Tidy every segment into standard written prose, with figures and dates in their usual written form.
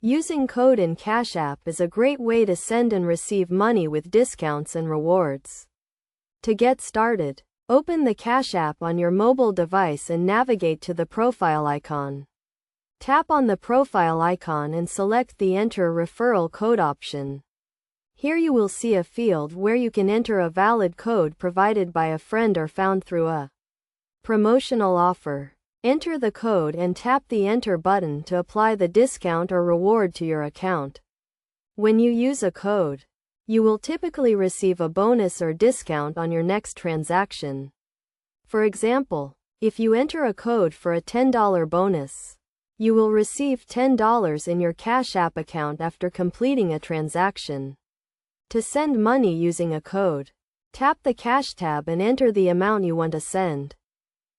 Using code in Cash App is a great way to send and receive money with discounts and rewards. To get started, open the Cash App on your mobile device and navigate to the profile icon. Tap on the profile icon and select the Enter Referral Code option. Here you will see a field where you can enter a valid code provided by a friend or found through a promotional offer. Enter the code and tap the Enter button to apply the discount or reward to your account. When you use a code, you will typically receive a bonus or discount on your next transaction. For example, if you enter a code for a $10 bonus, you will receive $10 in your Cash App account after completing a transaction. To send money using a code, tap the Cash tab and enter the amount you want to send.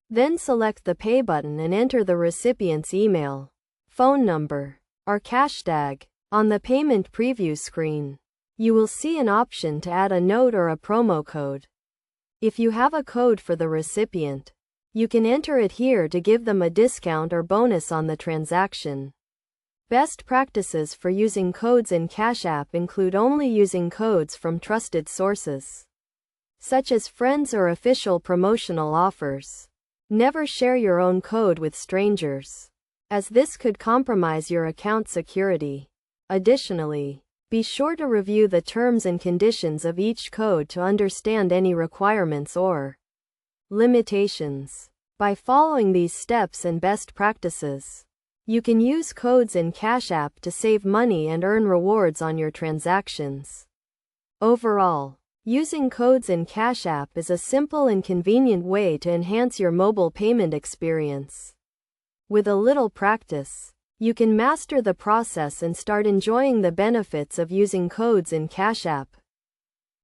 Then select the Pay button and enter the recipient's email, phone number, or cash tag. On the payment preview screen, you will see an option to add a note or a promo code. If you have a code for the recipient, you can enter it here to give them a discount or bonus on the transaction. Best practices for using codes in Cash App include only using codes from trusted sources, such as friends or official promotional offers. Never share your own code with strangers, as this could compromise your account security. Additionally, be sure to review the terms and conditions of each code to understand any requirements or limitations. By following these steps and best practices, you can use codes in Cash App to save money and earn rewards on your transactions. Overall, using codes in Cash App is a simple and convenient way to enhance your mobile payment experience. With a little practice, you can master the process and start enjoying the benefits of using codes in Cash App.